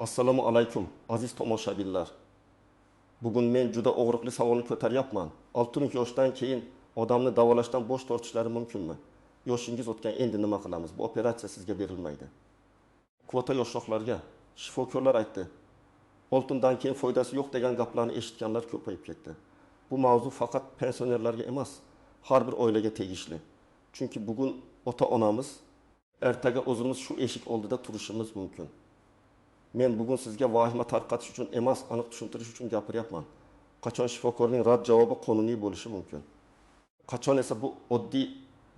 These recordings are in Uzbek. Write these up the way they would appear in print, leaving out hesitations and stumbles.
Assalomu alaykum, aziz tomoshabinlar. Bugun men juda og'riqli savolni ko'taryapman. 6 yoshdan keyin odamni davolashdan bosh tortishlari mumkinmi? Yoshingiz o'tgan, endi nima qilamiz? Bu operatsiya sizga berilmaydi. Kvota yoshroqlarga shifokorlar aytdi. Oltindan keyin foydasi yo'q degan gaplarni eshitganlar ko'payib ketdi. Bu mavzu faqat pensionerlarga emas, har bir oilaga tegishli. Chunki bugun ota-onamiz, ertaga o'zimiz shu eshik oldida turishimiz mumkin. Men bugun sizga vahima tarqatish uchun emas, aniq tushuntirish uchun gapiryapman. Qachon shifokorning rad javobi qonuniy bo'lishi mumkin. Qachon esa bu oddiy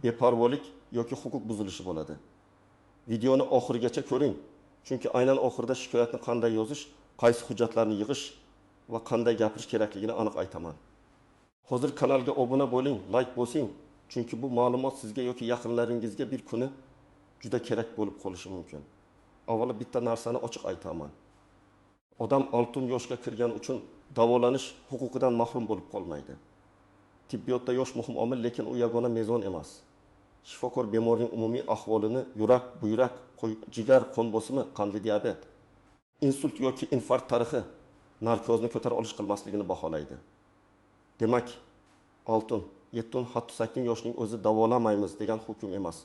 beparvolik yoki huquq buzilishi bo'ladi. Videoni oxirigacha ko'ring. Chunki aynan oxirida shikoyatni qanday yozish, qaysi hujjatlarni yig'ish va qanday gapirish kerakligini aniq aytaman. Hozir kanalga obuna bo'ling, like bosing. Chunki bu ma'lumot sizga yoki yaqinlaringizga bir kuni juda kerak bo'lib qolishi mumkin. Avvalo bitta narsani ochiq aytaman. Odam 6 yoshga kirgani uchun davolanish huquqidan mahrum bo'lib qolmaydi. Tibbiyotda yosh muhim omil, lekin u yagona mezon emas. Shifokor bemorning umumiy ahvolini, yurak, buyrak, jigar qon bosimi, qandli diabet, insult yoki infarkt tarixi, narkozni ko'tara olish qilmasligini baholaydi. Demak, 6, 7, hatto 8 yoshning o'zi davolamaymiz degan hukm emas.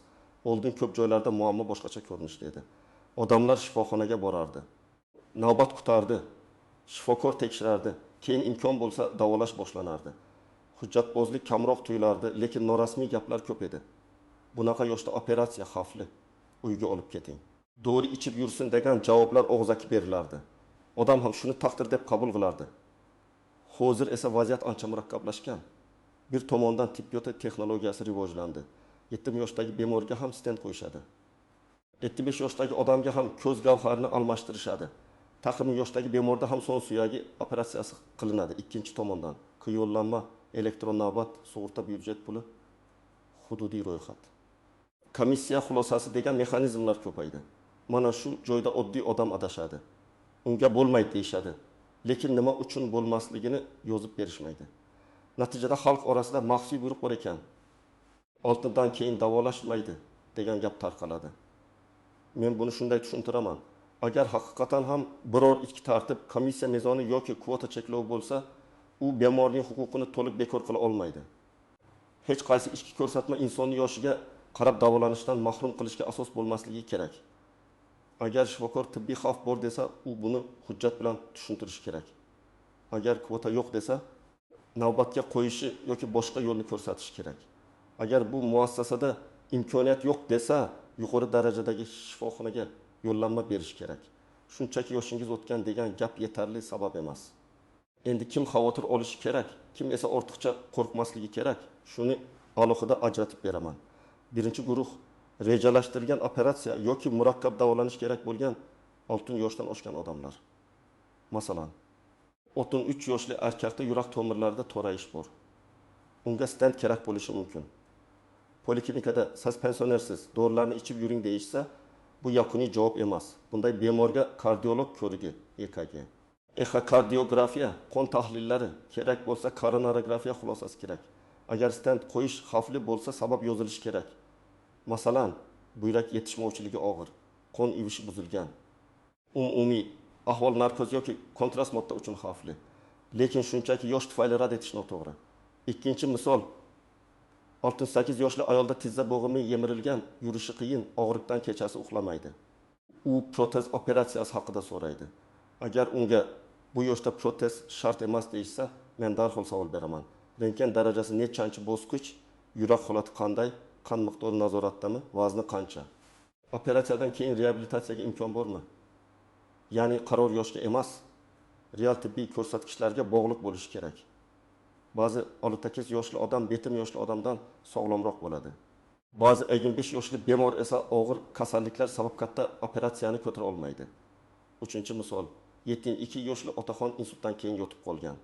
Oldin ko'p joylarda muammo boshqacha ko'rinishda edi. Odamlar shifoxonaga borardi. Navbat kutardi. Shifokor tekshirardi. Keyin imkon bo'lsa davolash boshlanardi. Hujjatbozlik kamroq tuyulardi, lekin norasmiy gaplar ko'p edi. Bunaqa yoshda operatsiya xavfli. Uyga olib keting. Dori ichib yursin degan javoblar og'zaki berilardi. Odam ham shuni taqdir deb qabul qilardi. Hozir esa vaziyat ancha murakkablashgan. Bir tomondan tibbiyot texnologiyasi rivojlandi. 7 yoshdagi bemorga ham stent qo'yishadi. 75 yoshdagi odamga ham ko'z gavharini almashtirishadi. 40 yoshdagi bemorda ham son suyagi operatsiyasi qilinadi. Ikkinchi tomondan yo'llanma, elektron navbat, sug'urta byudjet puli, hududiy ro'yxat. Komissiya xulosasi degan mexanizmlar ko'paydi. Mana shu joyda oddiy odam adashadi. Unga bo'lmaydi deyshadi. Lekin nima uchun bo'lmasligini yozib berishmaydi. Natijada xalq orasida maxfiy buyruq bor ekan. 6dan keyin davolashmaydi degan gap tarqaladi. Men buni shunday tushuntiraman. Agar haqiqatan ham biror ikki tartib, komissiya mezoni yoki kvota cheklovi bo'lsa, u bemorning huquqini to'liq bekor qila olmaydi. Hech qaysi ichki ko'rsatma insonning yoshiga qarab davolanishdan mahrum qilishga asos bo'lmasligi kerak. Agar shifokor tibbiy xavf bor desa, u buni hujjat bilan tushuntirishi kerak. Agar kvota yo'q desa, navbatga qo'yishi yoki boshqa yo'lni ko'rsatish kerak. Agar bu muassasada imkoniyat yo'q desa, yuqori darajadagi shifoxonaga yo'llanma berish kerak. Shunchaki yoshingiz o'tgan degan gap yetarli sabab emas. Endi kim xavotir olishi kerak, kim esa ortiqcha qo'rqmasligi kerak, shuni alohida ajratib beraman. Birinchi guruh rejalashtirilgan operatsiya yoki murakkab davolanish kerak bo'lgan 6 yoshdan oshgan odamlar. Masalan, 33 yoshli erkakda yurak tomirlarida to'rayish bor. Unga stent kerak bo'lishi mumkin. Poliklinikada siz pensionersiz, dorilarni ichib yuring deyishsa, bu yakuniy javob emas. Bunday bemorga kardiolog ko'rigi, EKG, ekokardiografiya, qon tahlillari, kerak bo'lsa koronarografiya xulosasi kerak. Agar stent qo'yish xavfli bo'lsa, sabab yozilishi kerak. Masalan, buyrak yetishmovchiligi og'ir, qon ivishi buzilgan, umumiy ahvol narkoz yoki kontrast modda uchun xavfli. Lekin shunchaki yosh tufayli rad etish noto'g'ri. Ikkinchi misol, 68 yoshli ayolda tizza bo'g'imi yemirilgan, yurishi qiyin, og'riqdan kechasi uxlamaydi. U protez operatsiyasi haqida so'raydi. Agar unga bu yoshda protez shart emas deyishsa, men darhol savol beraman. Rentgen darajasi nechanchi bosqich, yurak holati qanday, qon miqdori nazoratdami, vazni qancha? Operatsiyadan keyin reabilitatsiyaga imkon bormi? Ya'ni qaror yoshga emas, real tibbiy ko'rsatkichlarga bog'liq bo'lishi kerak. Ba'zi 68 yoshli odam 7 yoshli odamdan sog'lomroq bo'ladi. Ba'zi 55 yoshli bemor esa og'ir kasalliklar sabab katta operatsiyani ko'tara olmaydi. Uchinchi misol, 72 yoshli otaxon insultdan keyin yotib qolgan.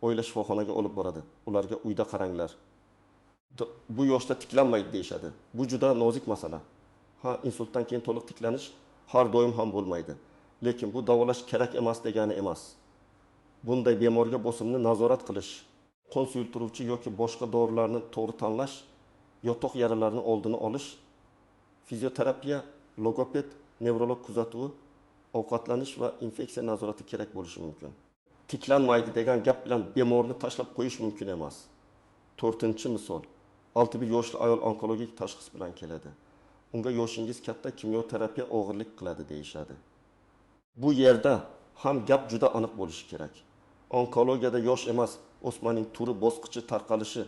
Oila shifoxonaga olib boradi. Ularga uyda qaranglar. Bu yoshda tiklanmaydi deyshadi. Bu juda nozik masala. Insultdan keyin to'liq tiklanish har doim ham bo'lmaydi. Lekin bu davolash kerak emas degani emas. Bunday bemorga bosimni nazorat qilish, qon suyultiruvchi yoki boshqa dorilarni to'g'ri tanlash, yotoq yaralarini oldini olish, fizioterapiya, logoped, nevrolog kuzatuvi ovqatlanish va infeksiya nazorati kerak bo'lishi mumkin. Tiklanmaydi degan gap bilan bemorni tashlab qo'yish mumkin emas. 4-misol. 61 yoshli ayol onkologik tashxis bilan keladi. Unga yoshingiz katta, kimyoterapiya og'irlik qiladi deyishadi. Bu yerda ham gap juda aniq bo'lishi kerak. Onkologiyada yosh emas, o'smaning turi, bosqichi, tarqalishi,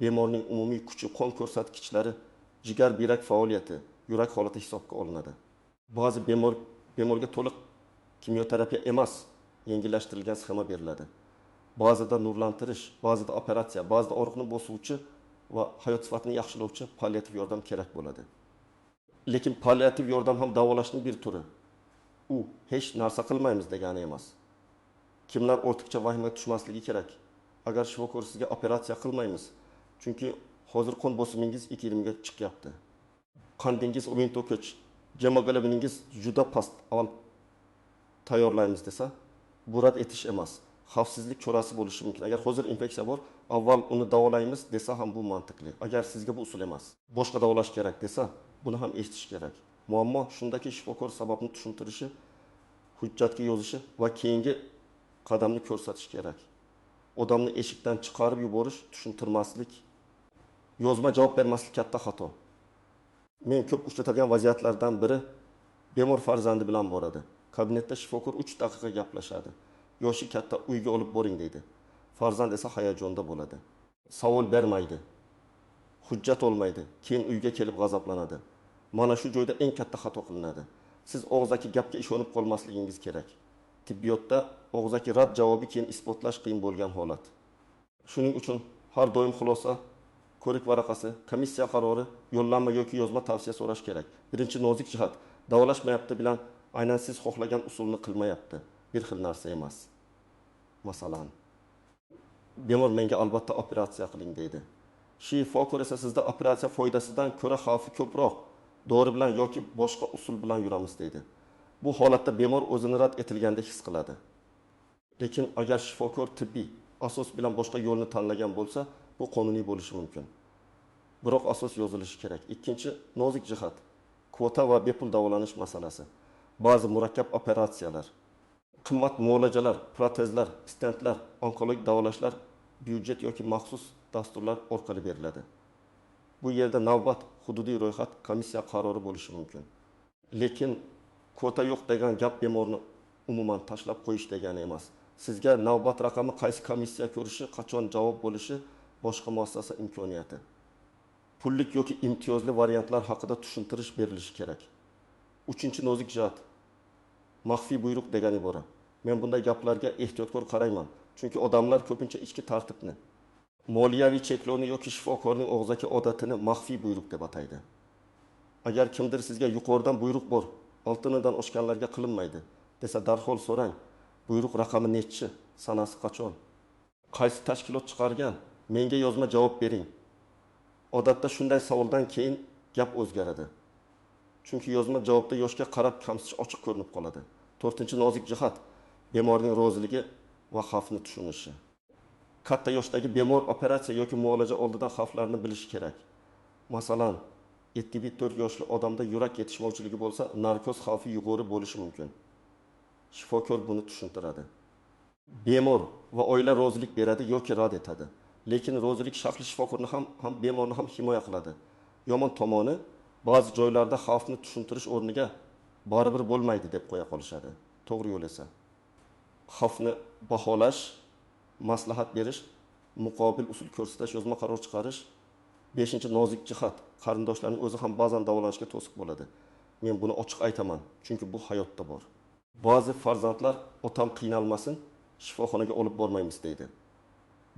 bemorning umumiy kuchi, qon ko'rsatkichlari, jigar buyrak faoliyati, yurak holati hisobga olinadi. Ba'zi bemorga to'liq kimyoterapiya emas, yengillashtirilgan sxema beriladi. Ba'zida nurlantirish, ba'zida operatsiya, ba'zida og'riqni bosuvchi va hayot sifatini yaxshilovchi palliativ yordam kerak bo'ladi. Lekin palliativ yordam ham davolashning bir turi. U hech narsa qilmaymiz degani emas. Kimlar ortiqcha vahimaga tushmasligi kerak. Agar shifokor sizga operatsiya qilmaymiz, chunki hozir qon bosimingiz 220 ga chiqyapti. Qandingiz o'yin to'kich, gemoglobiningiz juda past, avval tayyorlaymiz desa, bu rad etish emas. Xavfsizlik chorasi bo'lishi mumkin. Agar hozir infeksiya bor, avval uni davolaymiz desa ham bu mantiqli. Agar sizga bu usul emas, boshqa davolash kerak desa, buni ham eshitish kerak. Muammo shundaki shifokor sababni tushuntirishi, hujjatga yozishi va keyingi qadamni ko'rsatish kerak. Odamni eshikdan chiqarib yuborish, tushuntirmaslik, yozma javob bermaslik katta xato. Men ko'p uchratadigan vaziyatlardan biri bemor farzandi bilan boradi. Kabinetda shifokor 3 daqiqa gaplashadi. Yoshi katta, uyga olib boring deydi. Farzand esa hayajonda bo'ladi. Savol bermaydi. Hujjat olmaydi. Keyin uyga kelib g'azablanadi. Mana shu joyda eng katta xato qilinadi. Siz og'zaki gapga ishonib qolmasligingiz kerak. Tibbiyotda og'zaki rad javobi keyin isbotlash qiyin bo'lgan holat. Shuning uchun har doim xulosa, ko'rik varaqasi, komissiya qarori, yo'llanma yoki yozma tavsiya so'rash kerak. Birinchi nozik jihat, davolashmayapti bilan aynan siz xohlagan usulni qilmayapti. Bir xil narsa emas. Masalan, bemor menga albatta operatsiya qiling deydi. Shifokor esa sizda operatsiya foydasidan ko'ra xavfi ko'proq, dori bilan yoki boshqa usul bilan yuramiz deydi. Bu holatda bemor o'zini rad etilgandek his qiladi. Lekin agar shifokor tibbiy asos bilan boshqa yo'lni tanlagan bo'lsa, bu qonuniy bo'lishi mumkin. Biroq asos yozilishi kerak. Ikkinchi nozik jihat, kvota va bepul davolanish masalasi. Ba'zi murakkab operatsiyalar, qimmat muolajalar, protezlar, stentlar, onkologik davolashlar byudjet yoki maxsus dasturlar orqali beriladi. Bu yerda navbat, hududiy ro'yxat, komissiya qarori bo'lishi mumkin. Lekin kvota yo'q degan gap bemorni umuman tashlab qo'yish degani emas. Sizga navbat raqami, qaysi komissiya ko'rishi, qachon javob bo'lishi boshqa muassasa imkoniyati. Pullik yoki imtiyozli variantlar haqida tushuntirish berilishi kerak. 3-nozik jihat, maxfiy buyruq degan ibora. Men bunday gaplarga ehtiyotkor qarayman, chunki odamlar ko'pincha ichki tartibni, moliyaviy cheklovni yoki shifokorning og'zaki odatini maxfiy buyruq deb ataydi. Agar kimdir sizga yuqoridan buyruq bor, oltinidan oshganlarga qilinmaydi desa, darhol so'rang, buyruq raqami nechi, sanasi qachon, qaysi tashkilot chiqargan, menga yozma javob bering. Odatda shunday savoldan keyin gap o'zgaradi. Chunki yozma javobda yoshga qarab kamsitish ochiq ko'rinib qoladi. 4-nozik jihat, bemorning roziligi va xavfni tushunishi. Katta yoshdagi bemor operatsiya yoki muolaja oldidan xavflarni bilishi kerak. Masalan, 74 yoshli odamda yurak yetishmovchiligi bo'lsa, narkoz xavfi yuqori bo'lishi mumkin. Shifokor buni tushuntiradi. Bemor va oila rozilik beradi yoki rad etadi. Lekin rozilik shaxsiy shifokorni ham bemorni ham himoya qiladi. Yomon tomoni, ba'zi joylarda xavfni tushuntirish o'rniga baribir bo'lmaydi deb qo'ya qolishadi. To'g'ri yo'l esa xavfni baholash, maslahat berish, muqobil usul ko'rsatish, yozma qaror chiqarish. 5-nozik jihat, qarindoshlarning o'zi ham ba'zan davolanishga to'siq bo'ladi. Men buni ochiq aytaman, chunki bu hayotda bor. Ba'zi farzandlar otam qiynalmasin, shifoxonaga olib bormaymiz deydi.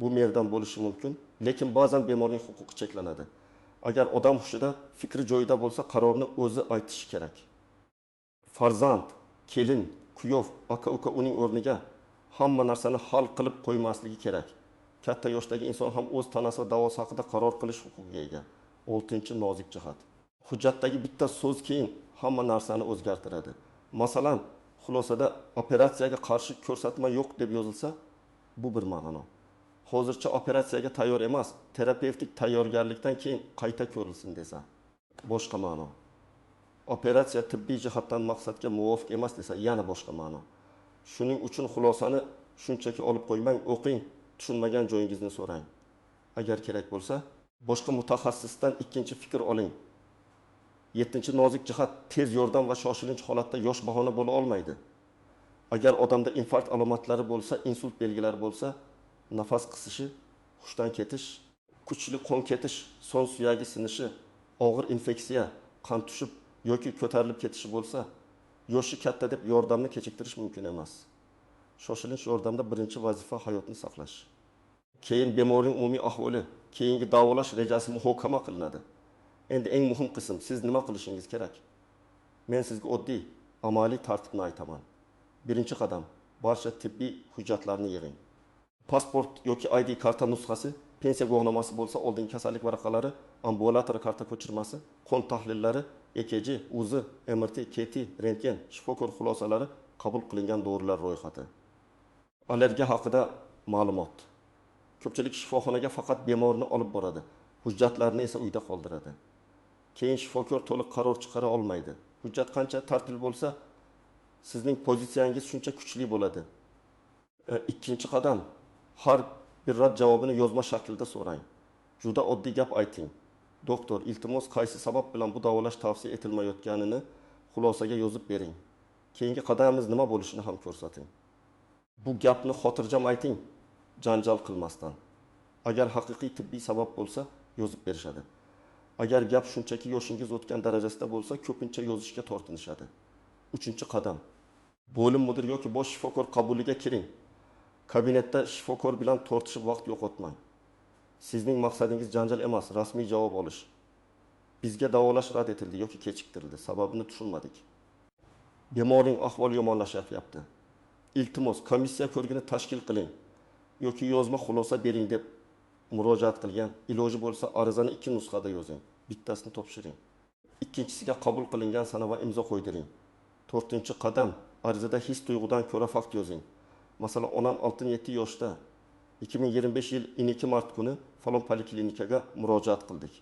Bu merdan bo'lishi mumkin, lekin ba'zan bemorning huquqi cheklanadi. Agar odam hushida, fikri joyida bo'lsa, qarorni o'zi aytishi kerak. Farzand, kelin, kuyov, aka-uka uning o'rniga hamma narsani hal qilib qo'ymasligi kerak. Katta yoshdagi inson ham o'z tanasi va davosi haqida qaror qilish huquqiga ega. 6-nozik jihat. Hujjatdagi bitta so'z keyin hamma narsani o'zgartiradi. Masalan, xulosada operatsiyaga qarshi ko'rsatma yo'q deb yozilsa, bu bir ma'no. Hozircha operatsiyaga tayyor emas, terapevtik tayyorgarlikdan keyin qayta ko'rilsin desa, boshqa ma'no. operatsiya tibbiy jihatdan maqsadga muvofiq emas desa yana boshqa ma'no. Shuning uchun xulosani shunchaki olib qo'ymang, o'qing, tushunmagan joyingizni so'rang. Agar kerak bo'lsa, boshqa mutaxassisdan ikkinchi fikr oling. 7-nozik jihat tez yordam va shoshilinch holatda yosh bahona bo'la olmaydi. Agar odamda infarkt alomatlari bo'lsa, insult belgilari bo'lsa, nafas qisishi, hushdan ketish, kuchli qon ketish, son suyagi sinishi, og'ir infeksiya, qon tushib yoki ko'tarilib ketishi bo'lsa, yoshi katta deb yordamni kechiktirish mumkin emas. Shoshilinch yordamda birinchi vazifa hayotni saqlash. Keyin bemorning umumiy ahvoli, keyingi davolash rejasi muhokama qilinadi. Endi eng muhim qism, siz nima qilishingiz kerak? Men sizga oddiy, amaliy tartibni aytaman. Birinchi qadam, barcha tibbiy hujjatlarni yig'ing. Pasport yoki ID karta nusxasi, pensiya guvohnomasi bo'lsa, oldingi kasallik varaqalari, ambulator karta ko'chirmasi, qon tahlillari, EKG, UZI, MRT, KT, rentgen, shifokor xulosalari, qabul qilingan dorilar ro'yxati. Allergiya haqida ma'lumot. Ko'pchilik shifoxonaga faqat bemorni olib boradi, hujjatlarni esa uyda qoldiradi. Keyin shifokor to'liq qaror chiqara olmaydi. Hujjat qancha tartib bo'lsa, sizning pozitsiyangiz shuncha kuchli bo'ladi. Ikkinchi qadam, har bir rad javobini yozma shaklda so'rang. Juda oddiy gap ayting. Doktor, iltimos qaysi sabab bilan bu davolash tavsiya etilmayotganini xulosaga yozib bering. Keyingi qadamimiz nima bo'lishini ham ko'rsating. Bu gapni xotirjam ayting, janjal qilmasdan. Agar haqiqiy tibbiy sabab bo'lsa, yozib berishadi. Agar gap shunchaki yoshingiz o'tgan darajasida bo'lsa, ko'pincha yozishga tortinishadi. Uchinchi qadam. Bo'lim mudiri yoki bosh shifokor qabuliga kiring. Kabinetda shifokor bilan tortishib vaqt yo'qotmang. Sizning maqsadingiz janjal emas, rasmiy javob olish. Bizga davolash rad etildi yoki kechiktirildi, sababini tushunmadik. Bemorning ahvoli yomonlashyapti. Iltimos, komissiya ko'rigini tashkil qiling yoki yozma xulosa bering deb murojaat qilgan. Iloji bo'lsa, arizani 2 nusxada yozing. Bittasini topshiring. Ikkinchisiga qabul qilingan sana va imzo qo'ydiring. 4-qadam, arizada his tuyg'udan ko'ra fakt yozing. Masalan, onam 67 yoshda 2025 yil 2 mart kuni falon poliklinikaga murojaat qildik.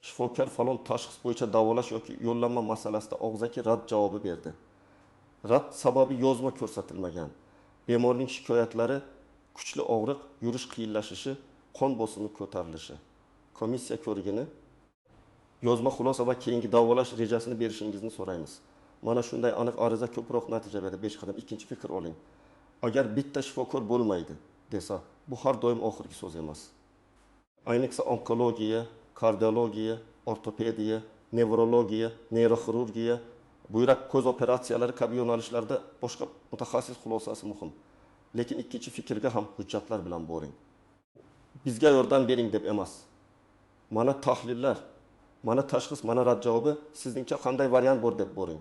Shifokor falon tashxis bo'yicha davolash yoki yo'llanma masalasida og'zaki rad javobi berdi. Rad sababi yozma ko'rsatilmagan. Bemorning shikoyatlari kuchli og'riq, yurish qiyinlashishi, qon bosimi ko'tarilishi. Komissiya ko'rigini, yozma xulosa va keyingi davolash rejasini berishingizni so'raymiz. Mana shunday aniq ariza ko'proq natija beradi. 5 qadam ikkinchi fikr oling. Agar bitta shifokor bo'lmaydi desa, bu har doim oxirgi so'z emas. Ayniqsa onkologiya, kardiologiya, ortopediya, nevrologiya, neyroxirurgiya, buyrak ko'z operatsiyalari kabi yo'nalishlarda boshqa mutaxassis xulosasi muhim. Lekin ikkinchi fikrga ham hujjatlar bilan boring. Bizga yordam bering deb emas. Mana tahlillar, mana tashxis, mana rad javobi, sizningcha qanday variant bor deb boring.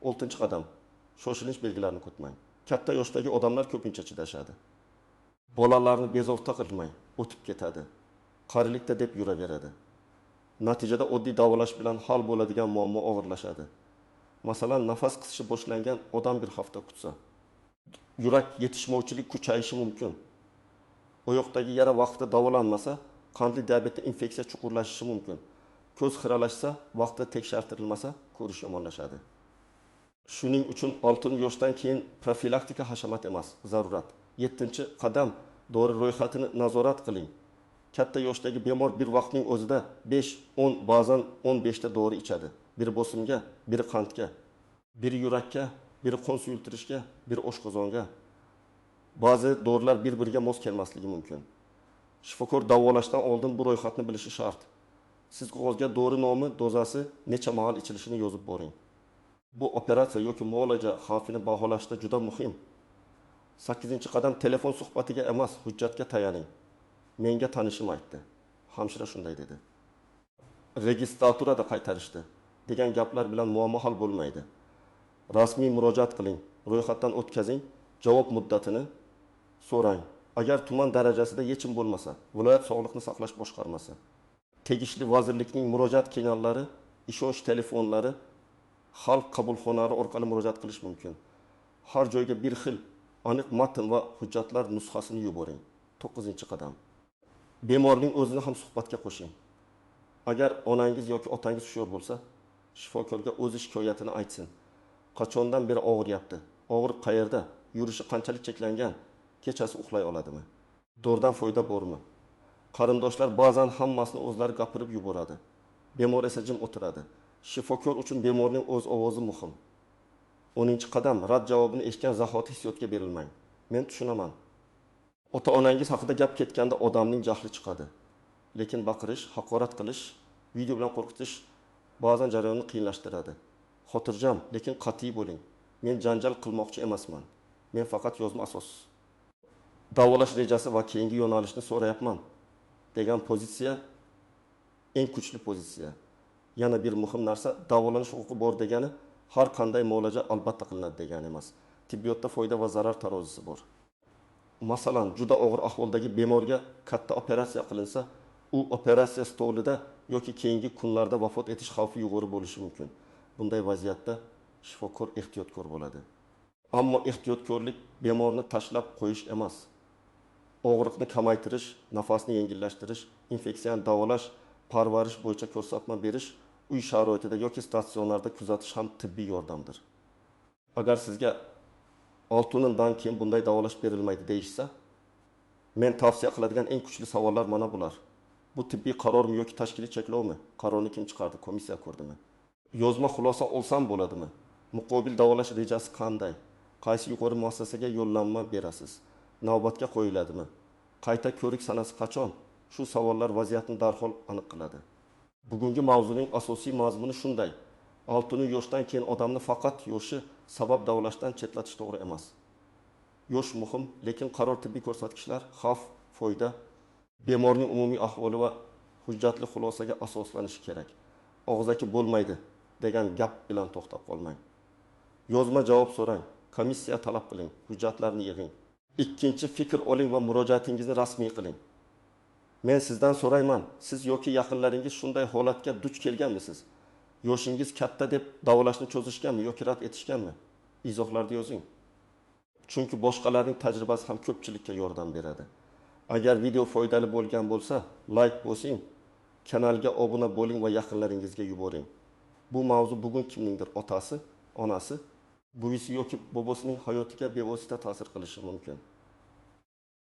6-qadam, shoshilinch belgilarni kutmang. Katta yoshdagi odamlar ko'pincha chidashadi. Bolalarni bezovta qilmang, o'tib ketadi. Qarilikda deb yuraveradi. Natijada oddiy davolash bilan hal bo'ladigan muammo og'irlashadi. Masalan, nafas qisishi boshlangan odam bir hafta kutsa, yurak yetishmovchilik kuchayishi mumkin. Oyoqdagi yara vaqtida davolanmasa, qandli diabetda infeksiya chuqurlashishi mumkin. Ko'z xiralashsa, vaqtida tekshirilmasa, ko'rish yomonlashadi. Shuning uchun 6 yoshdan keyin profilaktika hashamat emas, zarurat. 7-qadam, dori ro'yxatini nazorat qiling. Katta yoshdagi bemor bir vaqtning o'zida 5, 10, ba'zan 15 ta dori ichadi. Biri bosimga, biri qandga, biri yurakka, biri qon suyultirishga, biri oshqozonga. Ba'zi dorilar bir-biriga mos kelmasligi mumkin. Shifokor davolashdan oldin bu ro'yxatni bilishi shart. Siz qog'ozga dori nomi, dozasi, necha mahal ichilishini yozib boring. Bu operatsiya yoki muolaja xavfini baholashda juda muhim. 8-qadam, telefon suhbatiga emas, hujjatga tayaning. Menga tanishim aytdi. Hamshira shunday dedi. Registraturada qaytarishdi degan gaplar bilan muammo hal bo'lmaydi. Rasmiy murojaat qiling, ro'yxatdan o'tkazing, javob muddatini so'rang. Agar tuman darajasida yechim bo'lmasa, viloyat sog'liqni saqlash boshqarmasi, tegishli vazirlikning murojaat kanallari, ishonch telefonlari, xalq qabulxonalari orqali murojaat qilish mumkin. Har joyga bir xil aniq matn va hujjatlar nusxasini yuboring. 9-qadam. Bemorning o'zini ham suhbatga qo'shing. Agar onangiz yoki otangiz hushyor bo'lsa, shifokorga o'z shikoyatini aytsin. Qachondan beri og'riyapti? Og'riq qayerda? Yurishi qanchalik cheklangan? Kechasi uxlay oladimi? Doridan foyda bormi? Qarindoshlar ba'zan hammasini o'zlari gapirib yuboradi. Bemor esa jim o'tiradi. Shifokor uchun bemorning o'z ovozi muhim. 10-qadam rad javobini eshitgan zahoti hissiyotga berilmang. Men tushunaman. Ota-onangiz haqida gap ketganda odamning jahli chiqadi. Lekin baqirish, haqorat qilish, video bilan qo'rqitish ba'zan jarayonni qiyinlashtiradi. Xotirjam, lekin qat'iy bo'ling. Men janjal qilmoqchi emasman. Men faqat yozma asos. Davolash rejasi va keyingi yo'nalishni so'rayapman degan pozitsiya eng kuchli pozitsiya. Yana bir muhim narsa, davolanish huquqi bor degani har qanday muolaja albatta qilinadi degani emas. Tibbiyotda foyda va zarar tarozisi bor. Masalan, juda og'ir ahvoldagi bemorga katta operatsiya qilinsa, u operatsiya stolida yoki keyingi kunlarda vafot etish xavfi yuqori bo'lishi mumkin. Bunday vaziyatda shifokor ehtiyotkor bo'ladi. Ammo ehtiyotkorlik bemorni tashlab qo'yish emas. Og'riqni kamaytirish, nafasni yengillashtirish, infeksiyani davolash, parvarish bo'yicha ko'rsatma berish, uy sharoitida yoki statsionarda kuzatish ham tibbiy yordamdir. Agar sizga 6 yildan keyin bunday davolash berilmaydi deyishsa, men tavsiya qiladigan eng kuchli savollar mana bular. Bu tibbiy qarormi yoki tashkiliy cheklovmi? Qarorni kim chiqardi? Komissiya ko'rdimi? Yozma xulosa olsam bo'ladimi? Muqobil davolash rejasi qanday? Qaysi yuqori muassasaga yo'llanma berasiz? Navbatga qo'yiladimi? Qayta ko'rik sanasi qachon? Shu savollar vaziyatni darhol aniq qiladi. Bugungi mavzuning asosiy mazmuni shunday. 6 yoshdan keyin odamni faqat yoshi sabab davolashdan chetlatish to'g'ri emas. Yosh muhim, lekin qaror tibbiy ko'rsatkichlar, xavf, foyda, bemorning umumiy ahvoli va hujjatli xulosaga asoslanishi kerak. Og'zaki bo'lmaydi degan gap bilan to'xtab qolmang. Yozma javob so'rang, komissiya talab qiling, hujjatlarni yig'ing. Ikkinchi fikr oling va murojaatingizni rasmiy qiling. Men sizdan so'rayman, siz yoki yaqinlaringiz shunday holatga duch kelganmisiz? Yoshingiz katta deb davolashni cho'zishganmi yoki rad etishganmi? Izohlarda yozing. Chunki boshqalarning tajribasi ham ko'pchilikka yordam beradi. Agar video foydali bo'lgan bo'lsa, like bosing, kanalga obuna bo'ling va yaqinlaringizga yuboring. Bu mavzu bugun kimningdir otasi, onasi, buvisi yoki bobosining hayotiga bevosita ta'sir qilishi mumkin.